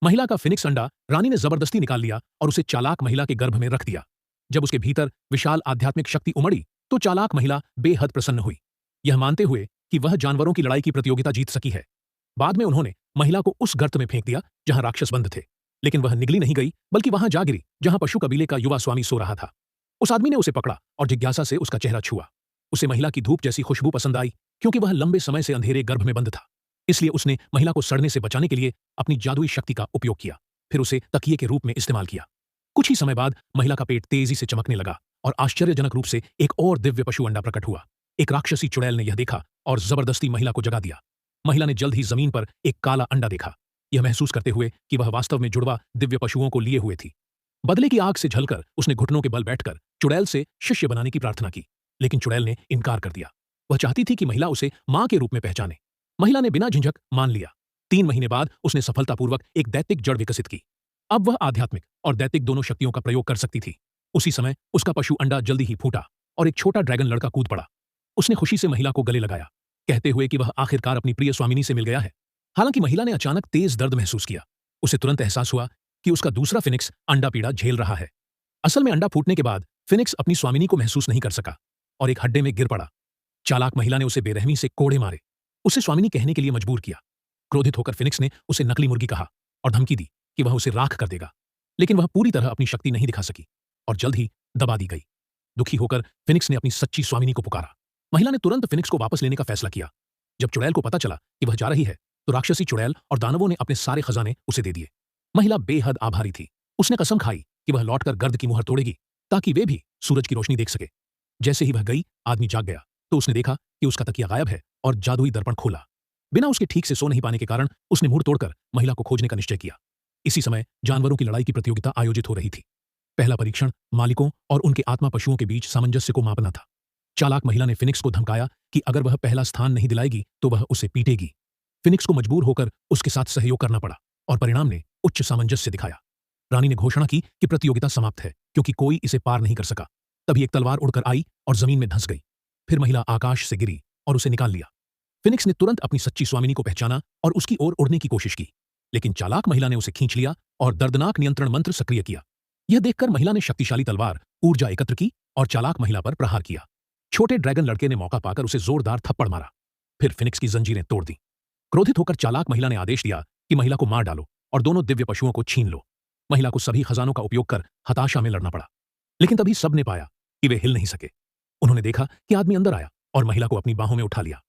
महिला का फिनिक्स अंडा रानी ने जबरदस्ती निकाल लिया और उसे चालाक महिला के गर्भ में रख दिया। जब उसके भीतर विशाल आध्यात्मिक शक्ति उमड़ी तो चालाक महिला बेहद प्रसन्न हुई, यह मानते हुए कि वह जानवरों की लड़ाई की प्रतियोगिता जीत सकी है। बाद में उन्होंने महिला को उस गर्त में फेंक दिया जहां राक्षस बंद थे, लेकिन वह निगली नहीं गई बल्कि वहां जा गिरी जहां पशु कबीले का युवा स्वामी सो रहा था। उस आदमी ने उसे पकड़ा और जिज्ञासा से उसका चेहरा छुआ। उसे महिला की धूप जैसी खुशबू पसंद आई, क्योंकि वह लंबे समय से अंधेरे गर्भ में बंद था। इसलिए उसने महिला को सड़ने से बचाने के लिए अपनी जादुई शक्ति का उपयोग किया, फिर उसे तकिए के रूप में इस्तेमाल किया। कुछ ही समय बाद महिला का पेट तेजी से चमकने लगा और आश्चर्यजनक रूप से एक और दिव्य पशु अंडा प्रकट हुआ। एक राक्षसी चुड़ैल ने यह देखा और जबरदस्ती महिला को जगा दिया। महिला ने जल्द ही जमीन पर एक काला अंडा देखा, यह महसूस करते हुए कि वह वास्तव में जुड़वा दिव्य पशुओं को लिए हुए थी। बदले की आग से झलकर उसने घुटनों के बल बैठकर चुड़ैल से शिष्य बनाने की प्रार्थना की, लेकिन चुड़ैल ने इनकार कर दिया। वह चाहती थी कि महिला उसे मां के रूप में पहचाने। महिला ने बिना झिझक मान लिया। 3 महीने बाद उसने सफलतापूर्वक एक दैत्विक जड़ विकसित की। अब वह आध्यात्मिक और दैत्विक दोनों शक्तियों का प्रयोग कर सकती थी। उसी समय उसका पशु अंडा जल्दी ही फूटा और एक छोटा ड्रैगन लड़का कूद पड़ा। उसने खुशी से महिला को गले लगाया, कहते हुए कि वह आखिरकार अपनी प्रिय स्वामिनी से मिल गया है। हालांकि महिला ने अचानक तेज दर्द महसूस किया। उसे तुरंत एहसास हुआ कि उसका दूसरा फिनिक्स अंडा पीड़ा झेल रहा है। असल में अंडा फूटने के बाद फिनिक्स अपनी स्वामिनी को महसूस नहीं कर सका और एक हड्डे में गिर पड़ा। चालाक महिला ने उसे बेरहमी से कोड़े मारे, उसे स्वामिनी कहने के लिए मजबूर किया। क्रोधित होकर फिनिक्स ने उसे नकली मुर्गी कहा और धमकी दी कि वह उसे राख कर देगा, लेकिन वह पूरी तरह अपनी शक्ति नहीं दिखा सकी और जल्द ही दबा दी गई। दुखी होकर फिनिक्स ने अपनी सच्ची स्वामिनी को पुकारा। महिला ने तुरंत फिनिक्स को वापस लेने का फैसला किया। जब चुड़ैल को पता चला कि वह जा रही है तो राक्षसी चुड़ैल और दानवों ने अपने सारे खजाने उसे दे दिए। महिला बेहद आभारी थी। उसने कसम खाई कि वह लौटकर गर्द की मुहर तोड़ेगी ताकि वे भी सूरज की रोशनी देख सके। जैसे ही वह गई, आदमी जाग गया तो उसने देखा कि उसका तकिया गायब है और जादुई दर्पण खोला। बिना उसके ठीक से सो नहीं पाने के कारण उसने मुड़ तोड़कर महिला को खोजने का निश्चय किया। इसी समय जानवरों की लड़ाई की प्रतियोगिता आयोजित हो रही थी। पहला परीक्षण मालिकों और उनके आत्मा पशुओं के बीच सामंजस्य को मापना था। चालाक महिला ने फिनिक्स को धमकाया कि अगर वह पहला स्थान नहीं दिलाएगी तो वह उसे पीटेगी। फिनिक्स को मजबूर होकर उसके साथ सहयोग करना पड़ा और परिणाम ने उच्च सामंजस्य दिखाया। रानी ने घोषणा की कि प्रतियोगिता समाप्त है, क्योंकि कोई इसे पार नहीं कर सका। तभी एक तलवार उड़कर आई और जमीन में धंस गई। फिर महिला आकाश से गिरी और उसे निकाल लिया। फिनिक्स ने तुरंत अपनी सच्ची स्वामिनी को पहचाना और उसकी ओर उड़ने की कोशिश की, लेकिन चालाक महिला ने उसे खींच लिया और दर्दनाक नियंत्रण मंत्र सक्रिय किया। यह देखकर महिला ने शक्तिशाली तलवार ऊर्जा एकत्र की और चालाक महिला पर प्रहार किया। छोटे ड्रैगन लड़के ने मौका पाकर उसे जोरदार थप्पड़ मारा, फिर फिनिक्स की जंजीरें तोड़ दी। क्रोधित होकर चालाक महिला ने आदेश दिया कि महिला को मार डालो और दोनों दिव्य पशुओं को छीन लो। महिला को सभी खजानों का उपयोग कर हताशा में लड़ना पड़ा, लेकिन तभी सबने पाया कि वे हिल नहीं सके। उन्होंने देखा कि आदमी अंदर आया और महिला को अपनी बाहों में उठा लिया।